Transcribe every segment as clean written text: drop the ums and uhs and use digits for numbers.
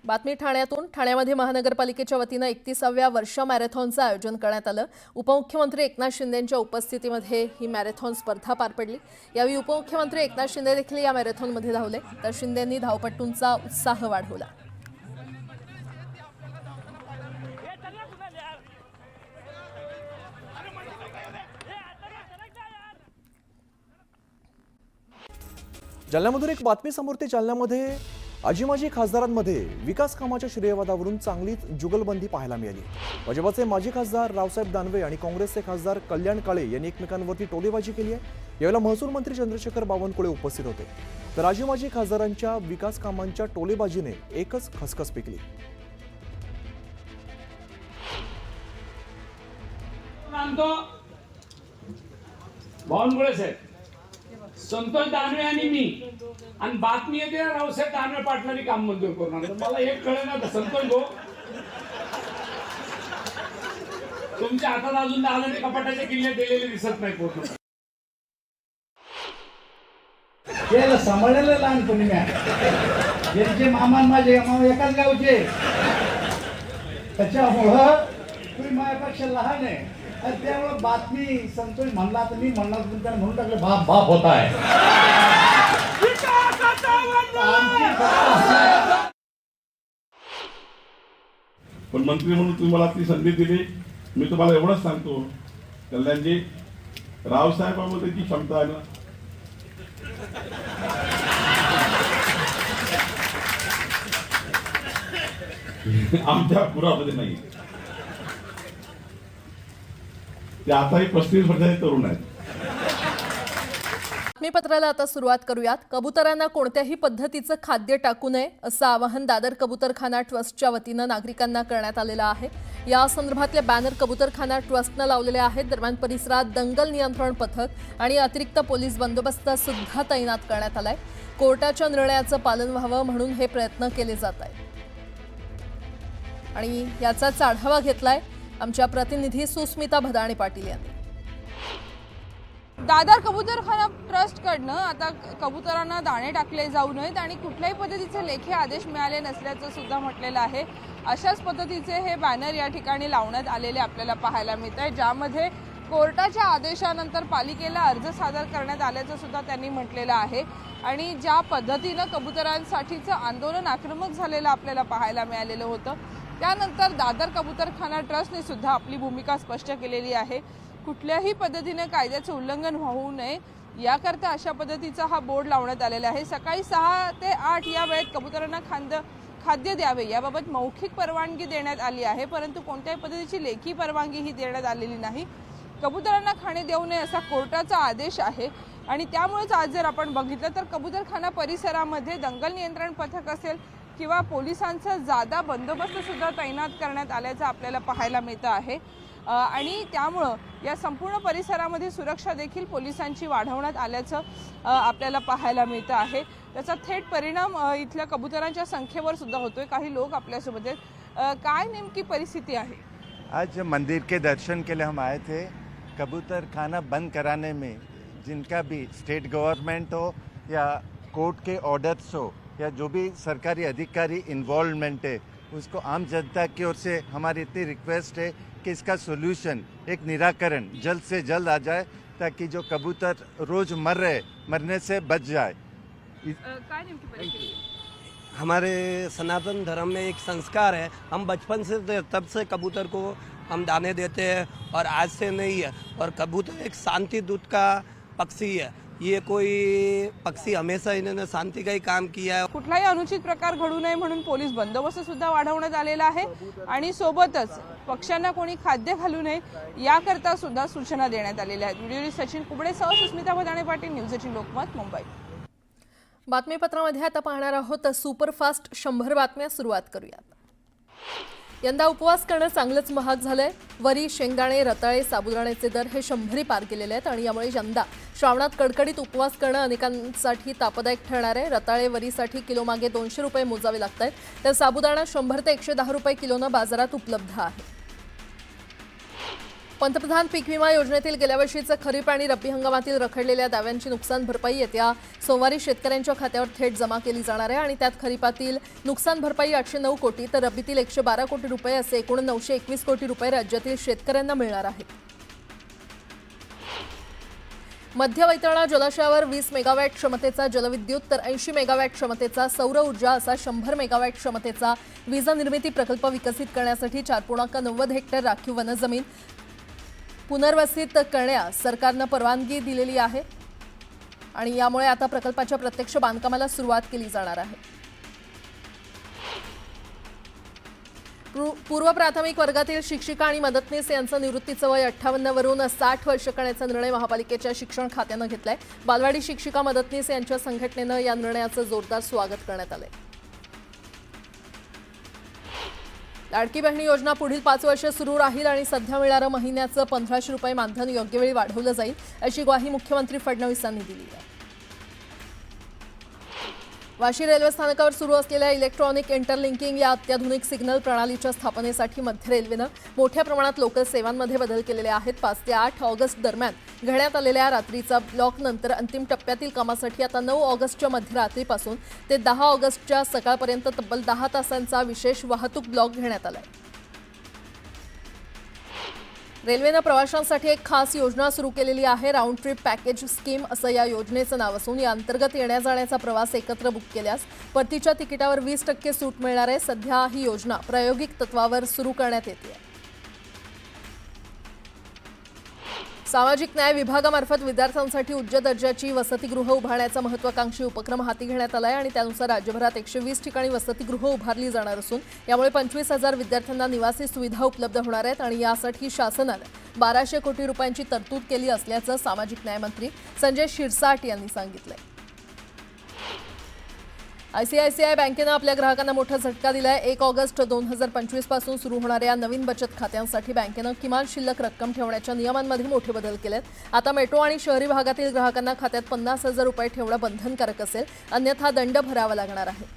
बातमी ठाण्यातून। ठाण्यामध्ये महानगरपालिकेच्या वतीनं 31व्या वर्ष मॅरेथॉनचं आयोजन करण्यात आलं। उपमुख्यमंत्री एकनाथ शिंदेंच्या उपस्थितीमध्ये ही मॅरेथॉन स्पर्धा पार पडली। यावेळी उपमुख्यमंत्री एकनाथ शिंदे देखील या मॅरेथॉनमध्ये धावले, तर शिंदेंनी धावपटूंचा उत्साह वाढवला। जालन्यामधून एक बातमी समोर येते। जालन्यामध्ये आजी-माजी खासदारांमध्ये विकास कामाच्या श्रेयवादावरून चांगलीच जुगलबंदी पाहायला मिळाली। भाजपचे माजी खासदार रावसाहेब दानवे आणि काँग्रेसचे खासदार कल्याण काळे यांनी एकमेकांवरती टोलेबाजी केली आहे। यावेळेला महसूल मंत्री चंद्रशेखर बावनकुळे उपस्थित होते, तर आजी-माजी खासदारांच्या विकास कामांच्या टोलेबाजीने एकच खसखस पिकली। बावनकुळे साहेब, संतोष दानवे आणि मी, आणि बातमी येते रावसाहेब दानवे पाटलांनी काम मंजूर करणार। मला एक कळेना संतोष भाऊ, तुमच्या हातात अजून दादाने कपाटाचे किल्ले दिलेले दिसत नाही पूर्ण। त्याला सांभाळलेलं लहानपणी मी, ज्यांचे मामा माझे मामा एकाच गावचे, त्याच्यामुळं तुम्ही माझ्यापेक्षा लहान आहे। त्यामुळे बातमी संतोष म्हणला तर मी म्हणणार, त्याने म्हणून टाकलं बाप बाप होता आहे। पण मंत्री म्हणून तुम्ही मला ती संधी दिली। मी तुम्हाला एवढंच सांगतो कल्याणजी, रावसाहेबांमध्ये ती क्षमता आहे ना, आमच्या पुरामध्ये नाही। ते आताही 35 वर्षाचे तरुण आहेत। बातमीपत्राला आता सुरुवात करूयात। कबुतरांना कोणत्याही पद्धतीचं खाद्य टाकू नये असं आवाहन दादर कबूतरखाना ट्रस्टच्या वतीनं नागरिकांना करण्यात आलेलं आहे। या संदर्भातले बॅनर कबूतरखाना ट्रस्टनं लावलेले आहेत। दरम्यान परिसरात दंगल नियंत्रण पथक आणि अतिरिक्त पोलीस बंदोबस्त सुद्धा तैनात करण्यात आलाय। कोर्टाच्या निर्णयाचं पालन व्हावं म्हणून हे प्रयत्न केले जात आहेत आणि याचाच आढावा घेतलाय आमच्या प्रतिनिधी सुस्मिता भदाणे पाटील यांनी। दादर कबूतरखाना ट्रस्टकडनं आता कबुतरांना दाणे टाकले जाऊ नयेत आणि कुठल्याही पद्धतीचे लेखी आदेश मिळाले नसल्याचं सुद्धा म्हटलेलं आहे। अशाच पद्धतीचे हे बॅनर या ठिकाणी लावण्यात आलेले आपल्याला पाहायला मिळत आहे, ज्यामध्ये कोर्टाच्या आदेशानंतर पालिकेला अर्ज सादर करण्यात आल्याचं सुद्धा त्यांनी म्हटलेलं आहे। आणि ज्या पद्धतीनं कबुतरांसाठीचं आंदोलन आक्रमक झालेलं आपल्याला पाहायला मिळालेलं होतं, त्यानंतर दादर कबूतरखाना ट्रस्टने सुद्धा आपली भूमिका स्पष्ट केलेली आहे। कुठल्याही पद्धतीने कायद्याचे उल्लंघन होऊ नये याकरता अशा पद्धतीचा हा बोर्ड लावण्यात आलेला आहे। सकाळी 6 ते 8 या वेळेत कबुतरांना खाद्य द्यावे याबाबत मौखिक परवानगी देण्यात आली आहे, परंतु कोणत्याही पद्धतीची लेखी परवानगी ही देण्यात आलेली नाही। कबुतरांना खाणे देऊ नये असा कोर्टाचा आदेश आहे आणि त्यामुळेच आज जर आपण बघितलं तर कबूतरखाना परिसरामध्ये दंगल नियंत्रण पथक असेल किंवा पोलिसांचा जादा बंदोबस्त सुद्धा तैनात करण्यात आल्याचं आपल्याला पाहायला मिळतं आहे। आणि त्यामुळं या संपूर्ण परिसरामध्ये सुरक्षा देखील पोलिसांची वाढवण्यात आल्याचं आपल्याला पाहायला मिळतं आहे। त्याचा थेट परिणाम इथल्या कबुतरांच्या संख्येवर सुद्धा होतोय। काही लोक आपल्यासोबत आहेत। काय नेमकी परिस्थिती आहे? आज मंदिर के दर्शन के लिए हम आए थे। कबूतर खाना बंद कराने में जिनका भी स्टेट गवर्नमेंट हो या कोर्ट के ऑर्डर्स हो या जो भी सरकारी अधिकारी इन्वॉल्वमेंट है, उसको आम जनता की ओर से हमारी इतनी रिक्वेस्ट है कि इसका सोल्यूशन, एक निराकरण जल्द से जल्द आ जाए, ताकि जो कबूतर रोज मर रहे मरने से बच जाए। काय नेमकी परिस्थिती? हमारे सनातन धर्म में एक संस्कार है, हम बचपन से तब से कबूतर को हम दाने देते हैं और आज से नहीं है। और कबूतर एक शांति दूत का पक्षी है, ये कोई पक्षी हमेशा इन्होंने शांति का ही काम किया है। कुठलाही अनुचित प्रकार घडू नये म्हणून पोलीस बंदोबस्त सुद्धा वाढवण्यात आलेला आहे आणि सोबतच पक्ष्यांना कोणी खाद्य घालू नये याकरता सुद्धा सूचना देण्यात आलेल्या आहेत। व्हिडिओ सचिन कुबडेसह सुस्मिता भदाणे पाटील, न्यूज 18 लोकमत, मुंबई। बातमीपत्रामध्ये आता पाहणार आहोत सुपरफास्ट 100 बातम्या। सुरुवात करूयात। यंदा उपवास करणं चांगलंच महाग झालंय। वरी, शेंगदाणे, रताळे, साबुदाण्याचे दर हे 100 पार केलेले आहेत आणि यामुळे यंदा श्रावणात कडकडीत उपवास करणं अनेकांसाठी तापदायक ठरणार आहे। रताळे, वरीसाठी किलोमागे 200 रुपये मोजावे लागत आहेत, तर साबुदाणा 100 ते 110 रुपये किलोनं बाजारात उपलब्ध आहे। पंतप्रधान पीक विमा योजनेतील गेल्या वर्षीचं खरीप आणि रब्बी हंगामातील रखडलेल्या दाव्यांची नुकसान भरपाई येत्या सोमवारी शेतकऱ्यांच्या खात्यावर थेट जमा केली जाणार आहे आणि त्यात खरीपातील नुकसान भरपाई 809 कोटी तर रब्बीतील 112 कोटी रुपये असे एकूण 921 कोटी रुपये राज्यातील शेतकऱ्यांना मिळणार आहेत. मध्य वैतरणा जलाशयावर 20 मेगावॅट क्षमतेचा जलविद्युत तर 80 मेगावॅट क्षमतेचा सौर ऊर्जा असा 100 मेगावॅट क्षमतेचा वीज निर्मिती प्रकल्प विकसित करण्यासाठी 4.90 हेक्टर राखीव वनजमीन पुनर्वसित करण्यास सरकारनं परवानगी दिलेली आहे आणि यामुळे आता प्रकल्पाच्या प्रत्यक्ष बांधकामाला सुरुवात केली जाणार आहे. पूर्व प्राथमिक वर्गातील शिक्षिका आणि मदतनीस यांचं निवृत्तीचं वय 58 वरून 60 वर्ष करण्याचा निर्णय महापालिकेच्या शिक्षण खात्यानं घेतलाय. बालवाडी शिक्षिका मदतनीस यांच्या संघटनेनं या निर्णयाचं जोरदार स्वागत करण्यात आलंय. लाडकी बहिणी योजना पुढील 5 वर्ष सुरू राहील आणि सध्या मिळणारं महिन्याचं 1500 रुपये मानधन योग्य वेळी वाढवलं जाईल अशी ग्वाही मुख्यमंत्री फडणवीस यांनी दिली आहे. वाशी रेल्वे स्थानकावर सुरू असलेल्या इलेक्ट्रॉनिक इंटरलिंकिंग या अत्याधुनिक सिग्नल प्रणालीच्या स्थापनेसाठी मध्य रेल्वेनं मोठ्या प्रमाणात लोकल सेवांमध्ये बदल केलेले आहेत. 5 ते 8 ऑगस्ट दरम्यान घेण्यात आलेल्या रात्रीचा ब्लॉक नंतर अंतिम टप्प्यातील कामासाठी आता 9 ऑगस्टच्या मध्यरात्रीपासून ते 10 ऑगस्टच्या सकाळपर्यंत तब्बल 10 तासांचा विशेष वाहतूक ब्लॉक घेण्यात आलाय. रेल्वेनं प्रवाशांसाठी एक खास योजना सुरू केलेली आहे. राऊंड ट्रिप पॅकेज स्कीम असं या योजनेचं नाव असून या अंतर्गत येण्या जाण्याचा प्रवास एकत्र बुक केल्यास परतीच्या तिकिटावर 20% सूट मिळणार आहे. सध्या ही योजना प्रायोगिक तत्वावर सुरू करण्यात येते. सामाजिक न्याय विभागामार्फत विद्यार्थ्यांसाठी उच्च दर्जाची वसतिगृह उभारण्याचा महत्त्वाकांक्षी उपक्रम हाती घेण्यात आला आहे आणि त्यानुसार राज्यभरात 120 ठिकाणी वसतिगृह उभारली जाणार असून यामुळे 25,000 विद्यार्थ्यांना निवासी सुविधा उपलब्ध होणार आहेत आणि यासाठी शासनानं 1200 कोटी रुपयांची तरतूद केली असल्याचं सामाजिक न्याय मंत्री संजय शिरसाट यांनी सांगितलंय. आयसीआयसीआय बँकेनं आपल्या ग्राहकांना मोठा झटका दिलाय. 1 ऑगस्ट 2025 पासून सुरू होणाऱ्या नवीन बचत खात्यांसाठी बँकेनं किमान शिल्लक रक्कम ठेवण्याच्या नियमांमध्ये मोठे बदल केलेत. आता मेट्रो आणि शहरी भागातील ग्राहकांना खात्यात 50,000 रुपये ठेवणं बंधनकारक असेल, अन्यथा दंड भरावा लागणार आहे.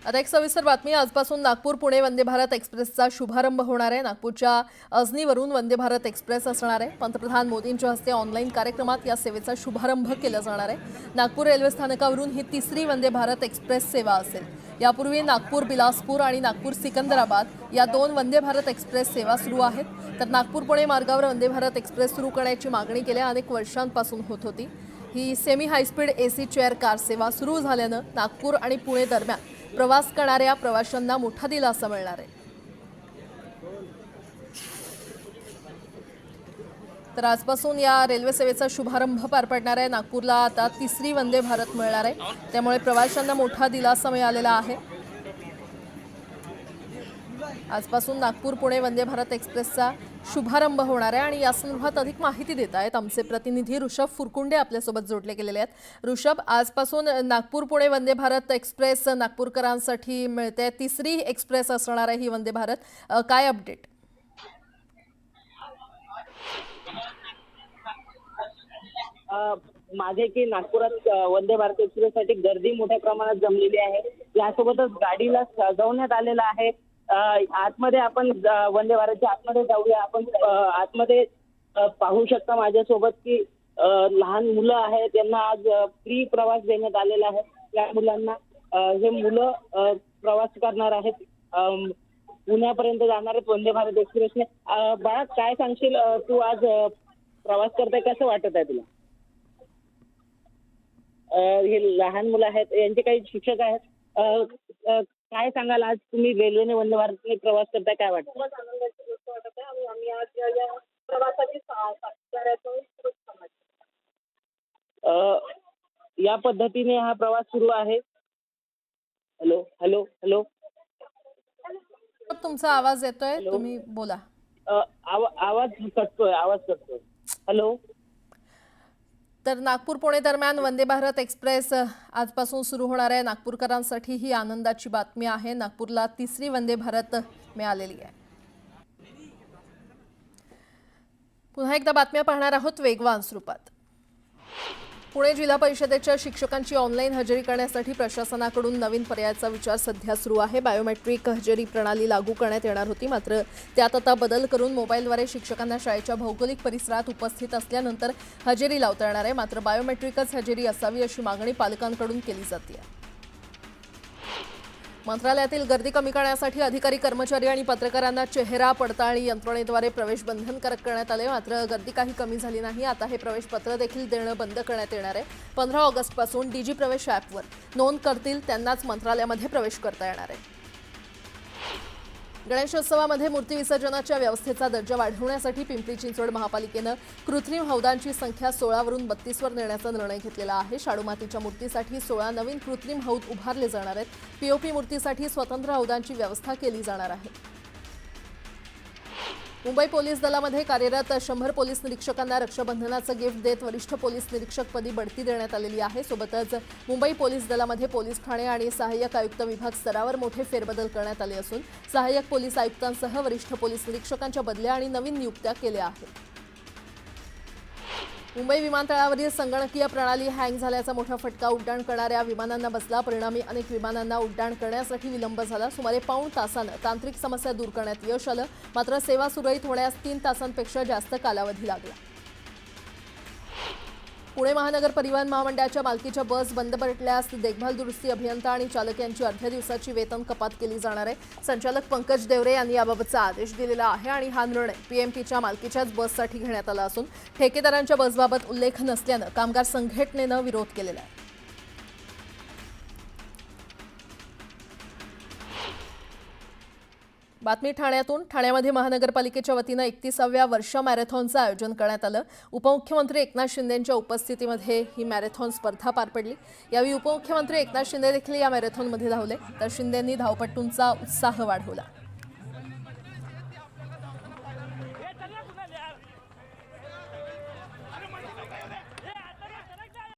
आता एक सविस्तर बातमी. आजपासून नागपूर पुणे वंदे भारत एक्सप्रेसचा शुभारंभ होणार आहे. नागपूरच्या अजनीवरून वंदे भारत एक्सप्रेस असणार आहे. पंतप्रधान मोदींच्या हस्ते ऑनलाईन कार्यक्रमात या सेवेचा शुभारंभ केला जाणार आहे. नागपूर रेल्वे स्थानकावरून ही 3री वंदे भारत एक्सप्रेस सेवा असेल. यापूर्वी नागपूर बिलासपूर आणि नागपूर सिकंदराबाद या 2 वंदे भारत एक्सप्रेस सेवा सुरू आहेत. तर नागपूर पुणे मार्गावर वंदे भारत एक्सप्रेस सुरू करण्याची मागणी गेल्या अनेक वर्षांपासून होत होती. ही semi high speed AC chair car सेवा सुरू झाल्यानं नागपूर आणि पुणे दरम्यान प्रवास करणाऱ्या प्रवाशांना मोठा दिलासा मिळणार आहे. तर आजपासून या रेल्वे सेवेचा शुभारंभ पार पडणार आहे. नागपूरला आता 3री वंदे भारत मिळणार आहे, त्यामुळे प्रवाशांना मोठा दिलासा मिळालेला आहे. आजपासून नागपूर पुणे वंदे भारत एक्सप्रेसचा शुभारंभ होणार आहे आणि या संदर्भात अधिक माहिती देत आहेत आमचे प्रतिनिधी ऋषभ फुरकुंडे आपल्यासोबत जोडले गेलेले आहेत. ऋषभ, आजपासून नागपूर पुणे वंदे भारत एक्सप्रेस नागपूरकरांसाठी मिळते. 3री एक्सप्रेस असणार आहे ही वंदे भारत. काय अपडेट? मागे की नागपुरात वंदे भारत एक्सप्रेससाठी गर्दी मोठ्या प्रमाणात जमलेली आहे. यासोबतच गाडीला सजवण्यात आलेलं आहे. आतमध्ये आपण वंदे भारतच्या आतमध्ये जाऊया. आपण आतमध्ये पाहू शकता माझ्यासोबत की लहान मुलं आहेत, त्यांना आज फ्री प्रवास देण्यात आलेला आहे. या मुलांना हे मुलं प्रवास करणार आहेत, पुण्यापर्यंत जाणार आहेत वंदे भारत एक्सप्रेसने. बाळा, काय सांगशील, तू आज प्रवास करताय, कसं वाटत आहे तुला? हे लहान मुलं आहेत, यांचे काही शिक्षक आहेत. काय सांगाल, आज तुम्ही रेल्वेने वंदे भारतने प्रवास करताय, काय वाटतं? आम्ही आज या प्रवासाची या पद्धतीने हा प्रवास सुरू आहे. हॅलो हॅलो हॅलो तुमचा आवाज येतोय, तुम्ही बोला. आवाज कटतोय. हॅलो. तर नागपूर पुणे दरम्यान वंदे भारत एक्सप्रेस आजपासून सुरू होणार आहे. नागपूरकरांसाठी ही आनंदाची बातमी आहे. नागपूरला 3री वंदे भारत मिळालेली आहे. पुन्हा एकदा बातम्या पाहणार आहोत वेगवान स्वरूपात. पुणे जिल्हा परिषदेच्या शिक्षकांची ऑनलाईन हजेरी करण्यासाठी प्रशासनाकडून नवीन पर्यायाचा विचार सध्या सुरू आहे. बायोमेट्रिक हजेरी प्रणाली लागू करण्यात येणार होती, मात्र त्यात आता बदल करून मोबाईलद्वारे शिक्षकांना शाळेच्या भौगोलिक परिसरात उपस्थित असल्यानंतर हजेरी लावता येणार आहे. मात्र बायोमेट्रिकच हजेरी असावी अशी मागणी पालकांकडून केली जाते. मंत्रालयातील गर्दी कमी करण्यासाठी अधिकारी, कर्मचारी आणि पत्रकारांना चेहरा पडताळणी यंत्रणेद्वारे प्रवेश बंधनकारक करण्यात आले. मात्र गर्दी काही कमी झाली नाही. आता हे प्रवेश पत्र देखील देणं बंद करण्यात येणार आहे. 15 ऑगस्टपासून डीजी प्रवेश ॲपवर नोंद करतील त्यांनाच मंत्रालयामध्ये प्रवेश करता येणार आहे. गणेशोत्सवामध्ये मूर्ती विसर्जनाच्या व्यवस्थेचा दर्जा वाढवण्यासाठी पिंपरी चिंचवड महापालिकेनं कृत्रिम हौदांची संख्या 16 वरून 32 वर नेण्याचा निर्णय घेतलेला आहे. शाडू मातीच्या मूर्तीसाठी 16 नवीन कृत्रिम हौद उभारले जाणार आहेत. पीओपी मूर्तीसाठी स्वतंत्र हौदांची व्यवस्था केली जाणार आहे. मुंबई पोलीस दलामध्ये कार्यरत 100 पोलीस निरीक्षकांना रक्षाबंधनाचं गिफ्ट देत वरिष्ठ पोलीस निरीक्षकपदी बढती देण्यात आलेली आहे. सोबतच मुंबई पोलीस दलामध्ये पोलीस ठाणे आणि सहाय्यक आयुक्त विभाग स्तरावर मोठे फेरबदल करण्यात आले असून सहाय्यक पोलीस आयुक्तांसह वरिष्ठ पोलीस निरीक्षकांच्या बदल्या आणि नवीन नियुक्त्या केल्या आहेत. मुंबई विमानतळावरील संगणकीय प्रणाली हँग झाल्याचा मोठा फटका उड्डाण करणाऱ्या विमानांना बसला. परिणामी अनेक विमानांना उड्डाण करण्यासाठी विलंब झाला. सुमारे पाऊण तासानं तांत्रिक समस्या दूर करण्यात यश आलं, मात्र सेवा सुरळीत होण्यास 3 तासांपेक्षा जास्त कालावधी लागला. पुणे महानगर परिवहन महामंडळाच्या मालकीच्या बस बंद पडल्यास देखभाल दुरुस्ती अभियंता आणि चालक यांची अर्ध्या दिवसाची वेतन कपात केली जाणार आहे. संचालक पंकज देवरे यांनी याबाबतचा आदेश दिलेला आहे आणि हा निर्णय पीएमपीच्या मालकीच्याच बससाठी घेण्यात आला असून ठेकेदारांच्या बसबाबत उल्लेख नसल्यानं कामगार संघटनेनं विरोध केलेला आहे. बातमी ठाण्यातून. ठाण्यामध्ये महानगरपालिकेच्या वतीनं 31व्या वर्षा मॅरेथॉनचं आयोजन करण्यात आलं. उपमुख्यमंत्री एकनाथ शिंदेंच्या उपस्थितीमध्ये ही मॅरेथॉन स्पर्धा पार पडली. यावेळी उपमुख्यमंत्री एकनाथ शिंदे देखील या मॅरेथॉनमध्ये धावले, तर शिंदेंनी धावपटूंचा उत्साह वाढवला.